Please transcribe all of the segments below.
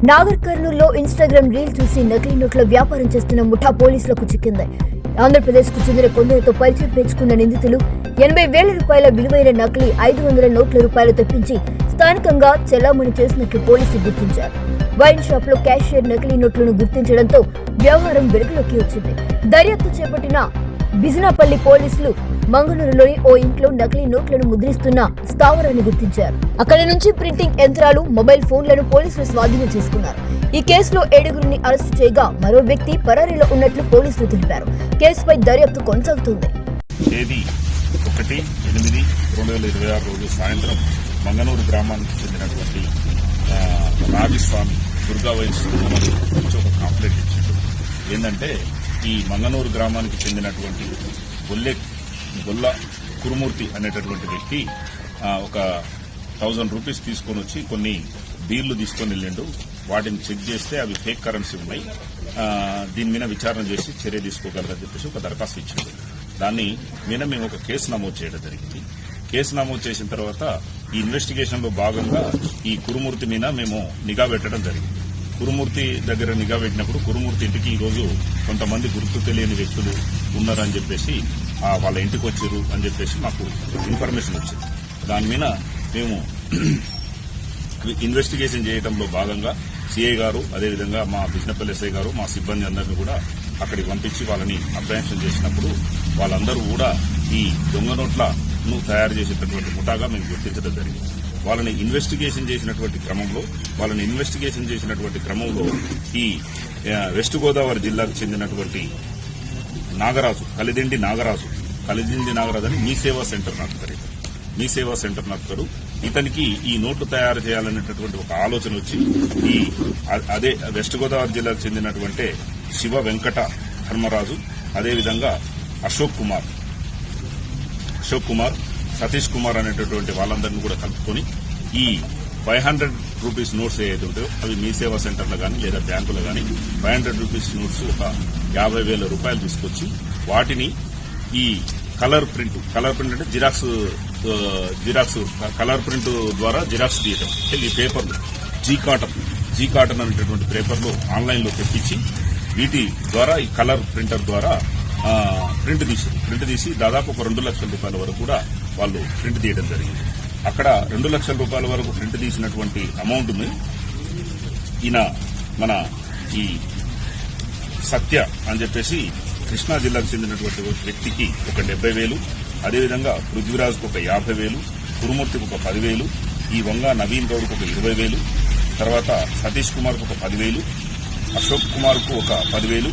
నాగర్ కర్నూలులో Instagram reel చూసి నకిలీ నోట్ల వ్యాపారం చేస్తున్న ముఠా పోలీసులకు చిక్కింది. ఆంధ్రప్రదేశ్ కు చెందిన కొందరితో పరిచయం పెంచుకున్న నిందితులు 80,000 రూపాయల విలువైన నకిలీ 500 నోట్ల రూపాయలు తెప్పించి స్థానికంగా చెలామణి చేసినట్లు పోలీసులు గుర్తించారు. వైన్ షాప్ లో క్యాషియర్ నకిలీ నోట్లను గుర్తించడంతో వ్యవహారం వెలుగులోకి వచ్చింది. దర్యాప్తు చేపట్టిన బిజినాపల్లి పోలీసులు మంగళూరులోని ఓ ఇంట్లో నకిలీ నోట్లను ముద్రిస్తున్న స్థావరాన్ని గుర్తించారు. అక్కడి నుంచి ప్రింటింగ్ యంత్రాలు, మొబైల్ ఫోన్లను పోలీసులు స్వాధీనం చేసుకున్నారు. ఈ కేసులో 7గురిని అరెస్టు చేయగా మరో వ్యక్తి పరారీలో ఉన్నట్లు పోలీసులు తెలిపారు. కేసుపై దర్యాప్తు కొనసాగుతుంది. తేదీ 1/8/2026 రోజు సాయంత్రం మంగనూరు గ్రామానికి చెందినటువంటి రాజస్వామి దుర్గా వైన్స్ నుంచి ఒక కంప్లైంట్ ఇచ్చింది. ఏంటంటే ఈ మంగనూరు గ్రామానికి చెందినటువంటి గొల్ల కురుమూర్తి అనేటటువంటి వ్యక్తి ఒక 1000 రూపీస్ తీసుకొని వచ్చి కొన్ని బీర్లు తీసుకొని వెళ్ళిండు. వాటిని చెక్ చేస్తే అవి ఫేక్ కరెన్సీ ఉన్నాయి, దీని మీద విచారణ చేసి చర్య తీసుకోగలరని చెప్పేసి ఒక దరఖాస్తు ఇచ్చింది. దాన్ని మీద మేము ఒక కేసు నమోదు చేయడం జరిగింది. కేసు నమోదు చేసిన తర్వాత ఈ ఇన్వెస్టిగేషన్ లో భాగంగా ఈ కురుమూర్తి మీద మేము నిఘా పెట్టడం జరిగింది. కురుమూర్తి దగ్గర నిఘా పెట్టినప్పుడు కురుమూర్తి ఇంటికి ఈ రోజు కొంతమంది గుర్తు తెలియని వ్యక్తులు ఉన్నారని చెప్పేసి వాళ్ళ ఇంటికి వచ్చారు అని చెప్పేసి మాకు ఇన్ఫర్మేషన్ వచ్చింది. దాని మీద మేము ఇన్వెస్టిగేషన్ చేయడంలో భాగంగా సిఐ గారు, అదేవిధంగా మా బిజినపల్లి ఎస్ఐ గారు, మా సిబ్బంది అందరినీ కూడా అక్కడికి పంపించి వాళ్ళని అప్రహెన్షన్ చేసినప్పుడు వాళ్ళందరూ కూడా ఈ దొంగ నోట్లను తయారు చేసేటటువంటి ముఠాగా మేము గుర్తించడం జరిగింది. వాళ్ళని ఇన్వెస్టిగేషన్ చేసినటువంటి క్రమంలో ఈ వెస్ట్ గోదావరి జిల్లాకు చెందినటువంటి నాగరాజు కలిదిండి నాగరాజు అని మీ సేవా సెంటర్ నడుపుతారు. ఇతనికి ఈ నోట్లు తయారు చేయాలనేటటువంటి ఒక ఆలోచన వచ్చి అదే వెస్ట్ గోదావరి జిల్లాకు చెందినటువంటి శివ వెంకట ధర్మరాజు, అదేవిధంగా అశోక్ కుమార్, సతీష్ కుమార్ అనేటటువంటి వాళ్ళందరినీ కూడా కలుపుకొని ఈ 500 రూపీస్ నోట్స్ ఏదైతే ఉంటాయో అవి మీ సేవా సెంటర్లో కానీ లేదా బ్యాంకులో కానీ 500 రూపీస్ నోట్స్ ఒక 50,000 రూపాయలు తీసుకొచ్చి వాటిని ఈ కలర్ ప్రింట్ అంటే జిరాక్స్ కలర్ ప్రింట్ ద్వారా జిరాక్స్ తీయటం. ఈ పేపర్లు జీ కాటన్ అనేటటువంటి పేపర్లు ఆన్లైన్లో తెప్పించి వీటి ద్వారా ఈ కలర్ ప్రింటర్ ద్వారా ప్రింట్ తీసి దాదాపు ఒక 2 లక్షల రూపాయల వరకు కూడా వాళ్ళు ప్రింట్ తీయడం జరిగింది. అక్కడ 2 లక్షల రూపాయల వరకు ప్రింట్ తీసినటువంటి అమౌంట్ ని ఈయన మన ఈ సత్య అని చెప్పేసి కృష్ణా జిల్లాకు చెందినటువంటి వ్యక్తికి ఒక 70,000, అదేవిధంగా పృథ్వీరాజ్కు ఒక 50,000, కురుమూర్తికి ఒక 10,000, ఈ వంగ నవీన్ గౌడ్కు ఒక 20,000, తర్వాత సతీష్ కుమార్కు ఒక 10,000, అశోక్ కుమార్కు ఒక 10,000,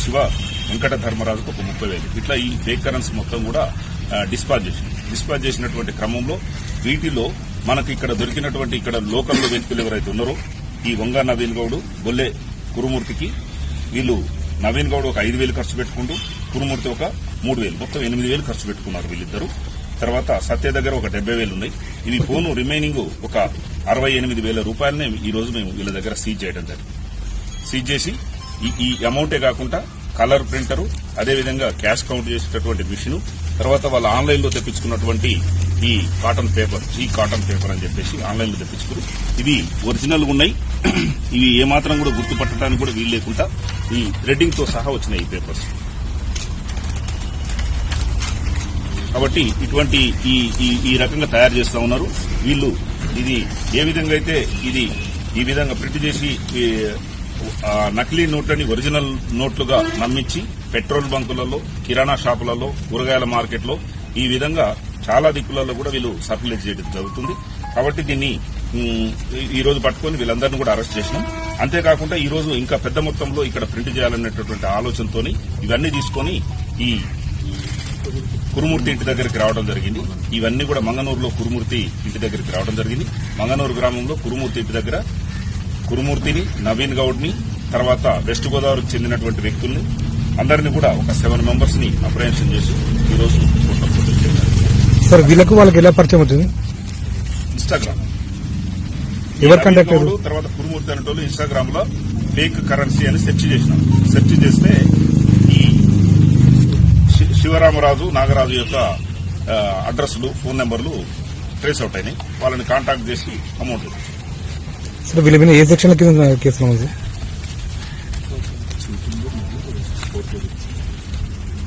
శివ వెంకట ధర్మరాజుకు ఒక 30,000 ఇట్లా ఈ ఫేక్ కరెన్సీ మొత్తం కూడా డిస్పాచ్ చేసినటువంటి క్రమంలో వీటిలో మనకి ఇక్కడ దొరికినటువంటి ఇక్కడ లోకల్లో వ్యక్తులు ఎవరైతే ఉన్నారో ఈ వంగ నవీన్ గౌడ్, బొల్లె కురుమూర్తికి వీళ్ళు నవీన్ గౌడ్ ఒక 5,000 ఖర్చు పెట్టుకుంటూ కురుమూర్తి ఒక 3,000 మొత్తం 8,000 ఖర్చు పెట్టుకున్నారు వీళ్ళిద్దరు. తర్వాత సత్య దగ్గర ఒక 70,000 ఉన్నాయి. ఇవి పోను రిమైనింగ్ ఒక 68,000 రూపాయలనే ఈ రోజు మేము వీళ్ళ దగ్గర సీజ్ చేయడం జరిగింది. సీజ్ చేసి ఈ అమౌంటే కాకుండా కలర్ ప్రింటరు, అదేవిధంగా క్యాష్ కౌంట్ చేసేటటువంటి మిషన్, తర్వాత వాళ్ళు ఆన్లైన్ లో తెప్పించుకున్నటువంటి ఈ జీ కాటన్ పేపర్ అని చెప్పేసి ఆన్లైన్ లో తెప్పించుకుని ఇవి ఒరిజినల్ ఉన్నాయి. ఇవి ఏమాత్రం కూడా గుర్తుపట్టడానికి కూడా వీలు లేకుండా ఈ థ్రెడ్డింగ్ తో సహా వచ్చినాయి ఈ పేపర్స్. కాబట్టి ఇటువంటి ఈ రకంగా తయారు చేస్తా ఉన్నారు వీళ్ళు. ఇది ఏ విధంగా అయితే ఇది ఈ విధంగా ప్రింట్ చేసి నకిలీ నోట్లని ఒరిజినల్ నోట్లుగా నమ్మించి పెట్రోల్ బంకులలో, కిరాణా షాపులలో, కూరగాయల మార్కెట్లో ఈ విధంగా చాలా దిక్కులలో కూడా వీళ్ళు సర్క్యులేట్ చేయడం జరుగుతుంది. కాబట్టి దీన్ని ఈ రోజు పట్టుకుని వీళ్ళందరినీ కూడా అరెస్ట్ చేసినాం. అంతేకాకుండా ఈ రోజు ఇంకా పెద్ద మొత్తంలో ఇక్కడ ప్రింట్ చేయాలనేటటువంటి ఆలోచనతో ఇవన్నీ తీసుకుని ఈ కురుమూర్తి ఇంటి దగ్గరికి రావడం జరిగింది. ఇవన్నీ కూడా మంగనూరులో కురుమూర్తి ఇంటి దగ్గరికి రావడం జరిగింది. మంగనూరు గ్రామంలో కురుమూర్తి ఇంటి దగ్గర కురుమూర్తిని, నవీన్ గౌడ్ ని, తర్వాత వెస్ట్ గోదావరికి చెందినటువంటి వ్యక్తుల్ని అందరినీ కూడా ఒక 7 మెంబర్స్ ని అప్రహెన్షన్ చేసి ఈ రోజు సార్ వీళ్ళకు వాళ్ళకి ఎలా పరిచయం అవుతుంది? ఇన్స్టాగ్రామ్ తర్వాత కురుమూర్తి అనేటోళ్ళు ఇన్స్టాగ్రామ్ లో ఫేక్ కరెన్సీ అని సెర్చ్ చేస్తే ఈ శివరామరాజు, నాగరాజు యొక్క అడ్రస్లు, ఫోన్ నెంబర్లు ట్రేస్ అవుట్ అయినాయి. వాళ్ళని కాంటాక్ట్ చేసి అమౌంట్ సార్ వీళ్ళ మీద ఏ సెక్షన్ కింద కేసు నమోదు?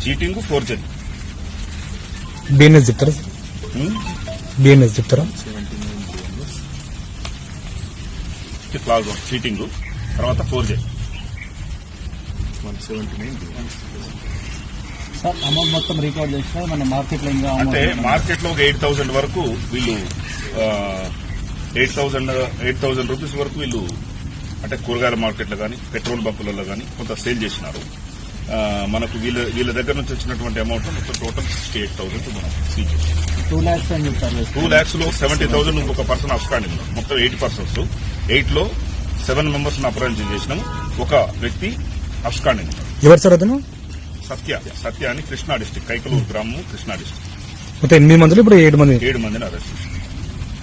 Cheating, forgery. బిఎన్ఎస్ చెప్తారా? బిఎన్ఎస్ చెప్తారా? క్లాజ్ చీటింగ్, తర్వాత ఫోర్జరీ. సార్ అమౌంట్ మొత్తం రికార్డ్ చేసినా మన మార్కెట్ లో ఇంకా అంటే మార్కెట్ లో ఒక 8,000 వరకు వీళ్ళు 8,000 రూపీస్ వరకు వీళ్ళు అంటే కూరగాయల మార్కెట్లో కానీ పెట్రోల్ బంకులలో కానీ కొంత సేల్ చేసినారు. మనకు వీళ్ళ దగ్గర నుంచి వచ్చినటువంటి అమౌంట్ మొత్తం టోటల్ 68,000 మనం సీజ్ చేసాం. 2 lakhs అని చెప్పారు. 2 lakhs లో 70,000 ఇంకొక పర్సన్ అప్స్టాండింగ్ ఉన్నారు. మొత్తం 8 పర్సన్స్. 8 లో 7 మెంబర్స్ అప్రహెన్షన్ చేసినాం. ఒక వ్యక్తి అప్స్టాండింగ్ ఉన్నారు. ఎవరు సార్ అతను? సత్య అని కృష్ణా డిస్టిక్, కైకలూరు గ్రామం, కృష్ణా డిస్టిక్. మొత్తం 8 మందిలో ఇప్పుడు 7 మంది 7 మందిని అరెస్ట్ చేశారు.